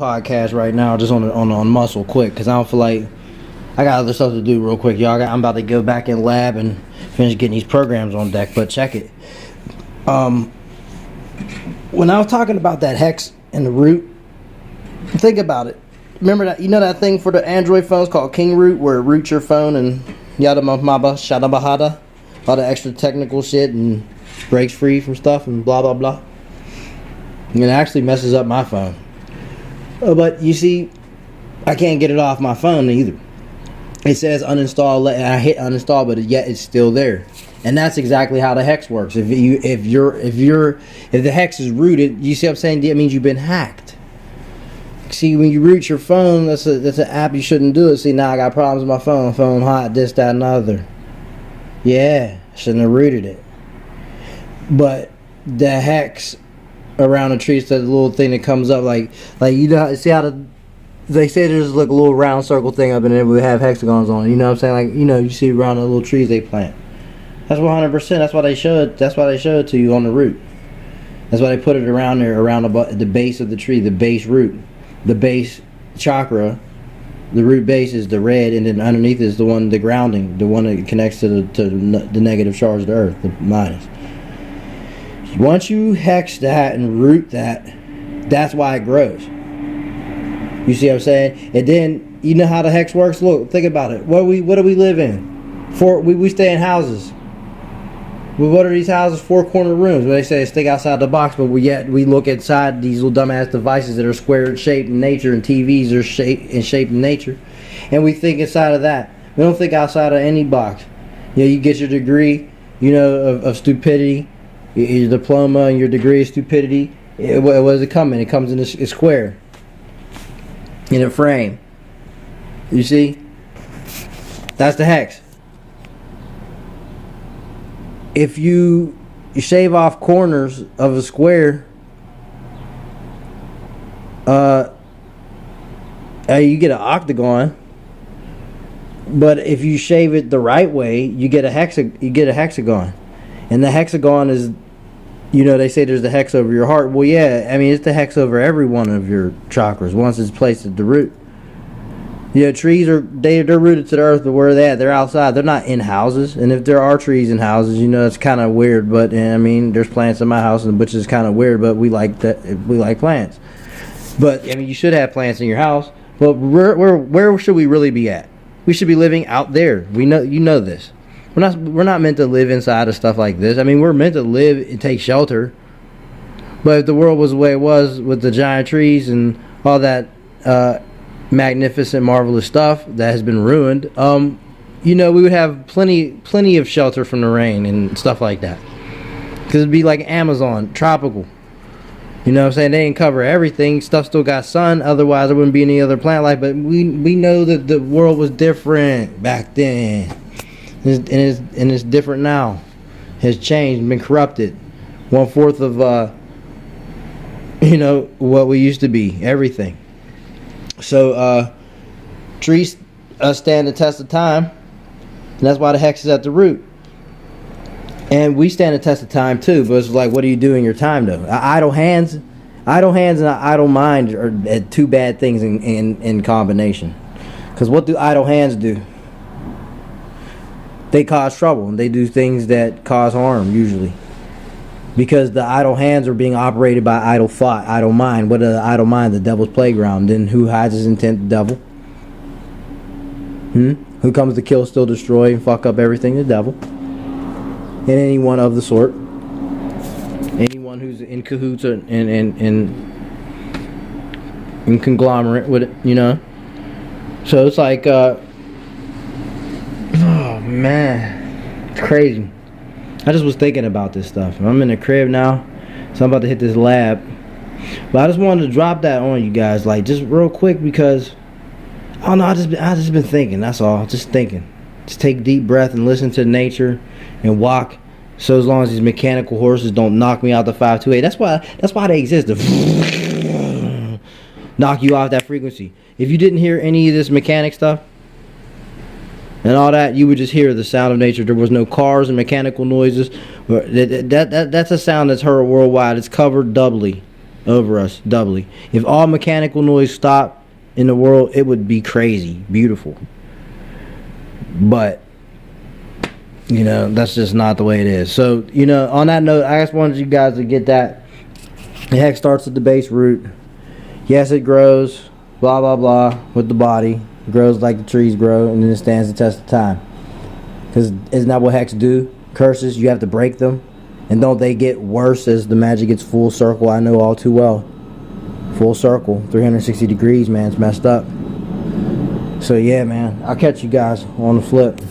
podcast right now, just on muscle quick, because I don't feel like I got other stuff to do real quick, y'all. I'm about to go back in lab and finish getting these programs on deck. But check it. When I was talking about that hex and the root, think about it. Remember that, you know that thing for the Android phones called King Root, where it roots your phone and yada maba shada bahada, all the extra technical shit and breaks free from stuff and blah blah blah. And it actually messes up my phone. But you see, I can't get it off my phone either. It says uninstall, and I hit uninstall, but yet it's still there. And that's exactly how the hex works. If the hex is rooted, you see what I'm saying? That means you've been hacked. See, when you root your phone, that's an app you shouldn't do it. See, now I got problems with my phone hot, this, that, and other. Yeah, I shouldn't have rooted it. But the hex around the tree, so the little thing that comes up, like you know, see how they say there's like a little round circle thing up in there, we have hexagons on it. You know what I'm saying? Like, you know, you see around the little trees they plant. That's 100%. That's why they show it. That's why they show it to you on the root. That's why they put it around there, around the base of the tree, the base root, the base chakra. The root base is the red, and then underneath is the one, the grounding, the one that connects to the negative charge of the earth, the minus. Once you hex that and root that, that's why it grows. You see what I'm saying? And then, you know how the hex works? Look, think about it. What do we live in? We stay in houses. What are these houses? 4-corner rooms. They say stick outside the box, but we look inside these little dumbass devices that are square shaped in nature, and TVs are shaped in nature, and we think inside of that. We don't think outside of any box. You know, you get your degree, you know, of stupidity, your diploma and your degree of stupidity. What does it come in? It comes in a square, in a frame. You see? That's the hex. If you shave off corners of a square, you get an octagon. But if you shave it the right way, you get a hexagon. And the hexagon is, you know, they say there's the hex over your heart. Well, yeah, I mean, it's the hex over every one of your chakras once it's placed at the root. Yeah, trees they're rooted to the earth, but where are they at? They're outside. They're not in houses. And if there are trees in houses, you know, it's kind of weird. But I mean, there's plants in my house, which is kind of weird. But we like plants. But I mean, you should have plants in your house. But where should we really be at? We should be living out there. We know, you know this. We're not meant to live inside of stuff like this. I mean, we're meant to live and take shelter. But if the world was the way it was with the giant trees and all that magnificent, marvelous stuff that has been ruined, you know, we would have plenty of shelter from the rain and stuff like that. Because it'd be like Amazon, tropical. You know what I'm saying? They didn't cover everything. Stuff still got sun. Otherwise, there wouldn't be any other plant life. But we know that the world was different back then. And it's different now. Has changed, been corrupted. 1/4 of you know, what we used to be. Everything. So trees stand the test of time, and that's why the hex is at the root. And we stand the test of time too. But it's like, what do you do in your time though? Idle hands and an idle mind are two bad things in combination. Because what do idle hands do? They cause trouble, and they do things that cause harm usually. Because the idle hands are being operated by idle thought, idle mind. What is the idle mind? The devil's playground. Then who hides his intent? The devil. Who comes to kill, steal, destroy, and fuck up everything? The devil. And anyone of the sort. Anyone who's in cahoots and in conglomerate with it, you know. So it's like, oh man, it's crazy. I just was thinking about this stuff. I'm in the crib now, so I'm about to hit this lab. But I just wanted to drop that on you guys, like, just real quick, because I don't know. I just been thinking. That's all. Just thinking. Just take a deep breath and listen to nature and walk. So as long as these mechanical horses don't knock me out the 528, that's why they exist. To knock you off that frequency. If you didn't hear any of this mechanic stuff and all that, you would just hear the sound of nature. There was no cars and mechanical noises. That's a sound that's heard worldwide. It's covered doubly. over us doubly. If all mechanical noise stopped in the world, it would be crazy, beautiful. But you know, that's just not the way it is. So, you know, on that note, I just wanted you guys to get that. The hex starts at the base root. Yes, it grows, blah, blah, blah, with the body. It grows like the trees grow, and then it stands the test of time. Because isn't that what hex do? Curses, you have to break them. And don't they get worse as the magic gets full circle? I know all too well. Full circle, 360 degrees, man. It's messed up. So, yeah, man. I'll catch you guys on the flip.